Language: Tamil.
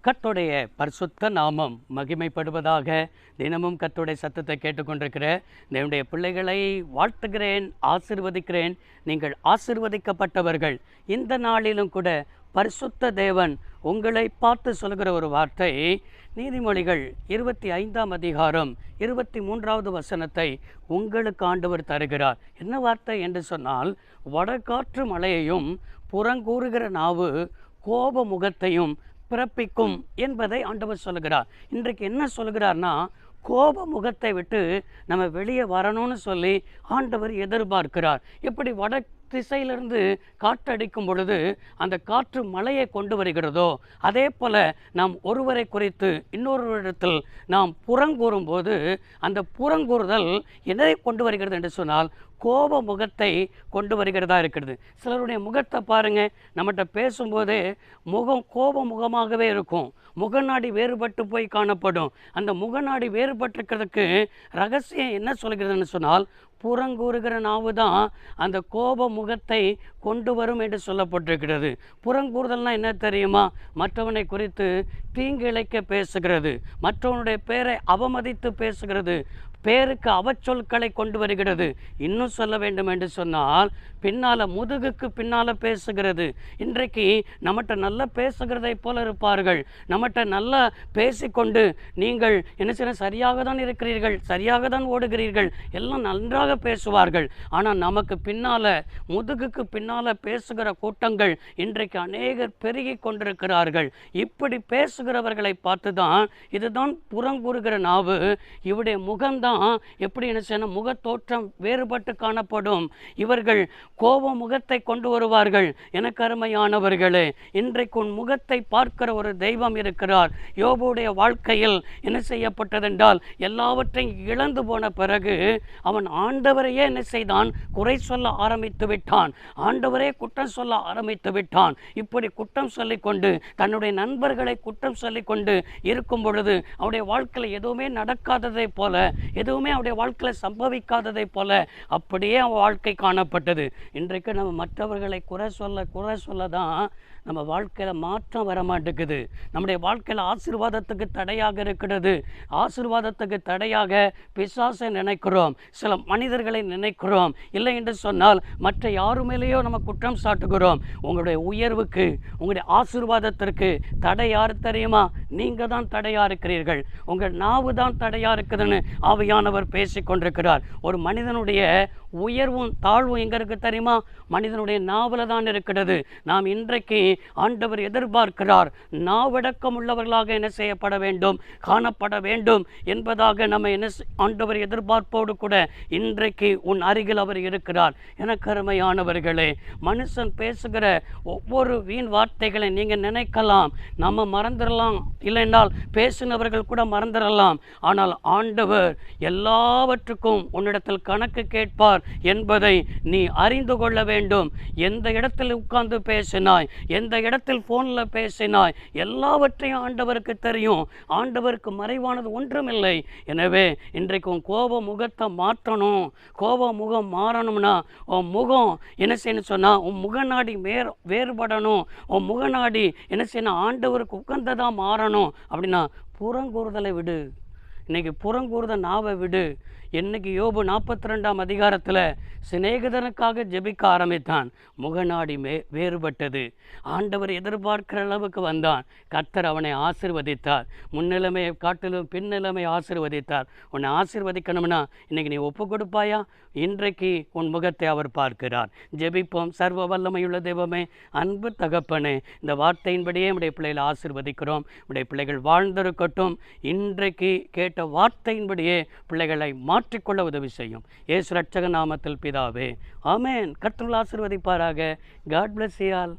கர்த்தருடைய பரிசுத்த நாமம் மகிமைப்படுவதாக. தினமும் கர்த்தருடைய சத்தத்தை கேட்டுக்கொண்டிருக்கிற என்னுடைய பிள்ளைகளை வாழ்த்துகிறேன், ஆசீர்வதிக்கிறேன். நீங்கள் ஆசீர்வதிக்கப்பட்டவர்கள். இந்த நாளிலும் கூட பரிசுத்த தேவன் உங்களை பார்த்து சொல்கிற ஒரு வார்த்தை, நீதிமொழிகள் 25ஆம் அதிகாரம் 23வது வசனத்தை உங்களுக்கு ஆண்டவர் தருகிறார். என்ன வார்த்தை என்று சொன்னால், வடகாற்று மழையையும் புறங்கூறுகிற நாவு கோப முகத்தையும் பிறப்பிக்கும் என்பதை ஆண்டவர் சொல்லுகிறார். இன்றைக்கு என்ன சொல்கிறார்னா, கோப முகத்தை விட்டு நம்ம வெளியே வரணும்னு சொல்லி ஆண்டவர் எதிர்பார்க்கிறார். எப்படி வட திசையிலிருந்து காற்றடிக்கும் பொழுது அந்த காற்று மழையை கொண்டு வருகிறதோ, அதே போல நாம் ஒருவரை குறித்து இன்னொருவரிடத்தில் நாம் புறங்கூறும் போது அந்த புறங்கூறுதல் எதை கொண்டு வருகிறது என்று சொன்னால், கோப முகத்தை கொண்டு வருகிறதா இருக்கிறது. சிலருடைய முகத்தை பாருங்கள், நம்மகிட்ட பேசும்போதே முகம் கோப முகமாகவே இருக்கும். முகநாடி வேறுபட்டு போய் காணப்படும். அந்த முகநாடி வேறுபட்டிருக்கிறதுக்கு ரகசியம் என்ன சொல்கிறதுன்னு சொன்னால், புறங்கூறுகிற நாவு தான் அந்த கோப முகத்தை கொண்டு வரும் என்று சொல்லப்பட்டிருக்கிறது. புறங்கூறுதல்னால் என்ன தெரியுமா? மற்றவனை குறித்து தீங்கு இழைக்க பேசுகிறது, மற்றவனுடைய பேரை அவமதித்து பேசுகிறது, பேருக்கு அவச்சொற்களை கொண்டு வருகிறது. இன்னும் சொல்ல வேண்டும் என்று சொன்னால், பின்னால் முதுகுக்கு பின்னால் பேசுகிறது. இன்றைக்கு நம்மகிட்ட நல்லா பேசுகிறதை போல இருப்பார்கள். நம்மகிட்ட நல்லா பேசிக்கொண்டு நீங்கள் என்ன செய்ய, சரியாக தான் இருக்கிறீர்கள், சரியாக தான் ஓடுகிறீர்கள், எல்லாம் நன்றாக பேசுவார்கள். ஆனால் நமக்கு பின்னால், முதுகுக்கு பின்னால் பேசுகிற கூட்டங்கள் இன்றைக்கு அநேகர் பெருகி கொண்டிருக்கிறார்கள். இப்படி பேசுகிறவர்களை பார்த்து தான், இதுதான் புறங்கூறுகிற நாவு, இவருடைய முகம்தான் எப்படி என்ன செய்யணும், முகத்தோற்றம் வேறுபட்டு காணப்படும். இவர்கள் கோப முகத்தை கொண்டு வருவார்கள். எனக்கு அருமையானவர்களே, இன்றைக்கு உன் முகத்தை பார்க்கிற ஒரு தெய்வம் இருக்கிறார். யோபுடைய வாழ்க்கையில் என்ன செய்யப்பட்டதென்றால், எல்லாவற்றையும் இழந்து போன பிறகு அவன் ஆண்டவரையே என்ன செய்தான், குறை சொல்ல ஆரம்பித்து விட்டான். ஆண்டவரே குற்றம் சொல்ல ஆரம்பித்து விட்டான். இப்படி குற்றம் சொல்லிக்கொண்டு தன்னுடைய நண்பர்களை குற்றம் சொல்லிக்கொண்டு இருக்கும் பொழுது அவருடைய வாழ்க்கையில் எதுவுமே நடக்காததை போல, எதுவுமே அவருடைய வாழ்க்கையில் சம்பவிக்காததை போல அப்படியே அவன் வாழ்க்கை காணப்பட்டது. இன்றைக்கு நம்ம மற்றவர்களை குறை சொல்ல தான் நம்ம வாழ்க்கையில் மாற்றம் வர மாட்டேங்குது. நம்முடைய வாழ்க்கையில் ஆசீர்வாதத்துக்கு தடையாக இருக்கிறது. ஆசீர்வாதத்துக்கு தடையாக பிசாசை நினைக்கிறோம், சில மனிதர்களை நினைக்கிறோம். இல்லை என்று சொன்னால் மற்ற யாரு மேலேயோ நம்ம குற்றம் சாட்டுகிறோம். உங்களுடைய உயர்வுக்கு, உங்களுடைய ஆசீர்வாதத்திற்கு தடை யார் தெரியுமா? நீங்கள் தான் தடையாக இருக்கிறீர்கள். உங்கள் நாவு தான் தடையாக இருக்குதுன்னு ஆவியானவர் பேசிக்கொண்டிருக்கிறார். ஒரு மனிதனுடைய உயர்வும் தாழ்வும் எங்கே இருக்குது தெரியுமா? மனிதனுடைய நாவில் தான் இருக்கிறது. நாம் இன்றைக்கு ஆண்டவர் எதிர்பார்க்கிறார், நாவடக்கம் உள்ளவர்களாக என்ன செய்யப்பட வேண்டும், காணப்பட வேண்டும் என்பதாக நம்ம என்ன ஆண்டவர் எதிர்பார்ப்போடு கூட இன்றைக்கு உன் அருகில் அவர் இருக்கிறார். எனக்கு அருமையானவர்களே, மனுஷன் பேசுகிற ஒவ்வொரு வீண் வார்த்தைகளை நீங்கள் நினைக்கலாம், நம்ம மறந்துடலாம், இல்லைன்றால் பேசினவர்கள் கூட மறந்துடலாம். ஆனால் ஆண்டவர் எல்லாவற்றுக்கும் உன்னிடத்தில் கணக்கு கேட்பார் என்பதை நீ அறிந்து கொள்ள வேண்டும். எந்த இடத்தில் உட்கார்ந்து பேசினாய், எந்த இடத்தில் போனில் பேசினாய், எல்லாவற்றையும் ஆண்டவருக்கு தெரியும். ஆண்டவருக்கு மறைவானது ஒன்றுமில்லை. எனவே இன்றைக்கு உன் கோப முகத்தை மாற்றணும். கோப முகம் மாறணும்னா உன் முகம் என்ன செய்யணும் சொன்னால், உன் முகநாடி வேறுபடணும். உன் முகநாடி என்ன செய்யணும், ஆண்டவருக்கு உகந்ததாக மாறணும். அப்படின்னா புறங்கூறுதலை விடு. இன்னைக்கு புறங்கூறுத நாவை விடு. என்னைக்கு யோபு 42ஆம் அதிகாரத்தில் சிநேகிதனுக்காக ஜெபிக்க ஆரம்பித்தான், முகநாடி வேறுபட்டது. ஆண்டவர் எதிர்பார்க்கிற அளவுக்கு வந்தான். கர்த்தர் அவனை ஆசீர்வதித்தார். முன்னிலைமையை காட்டிலும் பின்னிலைமை ஆசீர்வதித்தார். உன்னை ஆசீர்வதிக்கணும்னா இன்னைக்கு நீ ஒப்பு கொடுப்பாயா? இன்றைக்கு உன் முகத்தை அவர் பார்க்கிறார். ஜெபிப்போம். சர்வ வல்லமையுள்ள தெய்வமே, அன்பு தகப்பனே, இந்த வார்த்தையின்படியே நம்முடைய பிள்ளைகளை ஆசீர்வதிக்கிறோம். நம்முடைய பிள்ளைகள் வாழ்ந்திருக்கட்டும். இன்றைக்கு கேட்ட வார்த்தையின்படியே பிள்ளைகளை மாற்றிக்கொள்ள உதவி செய்யும். இயேசு ரட்சக நாமத்தில் பிதாவே, ஆமென். கர்த்தர் ஆசீர்வதிப்பாராக. God bless you all.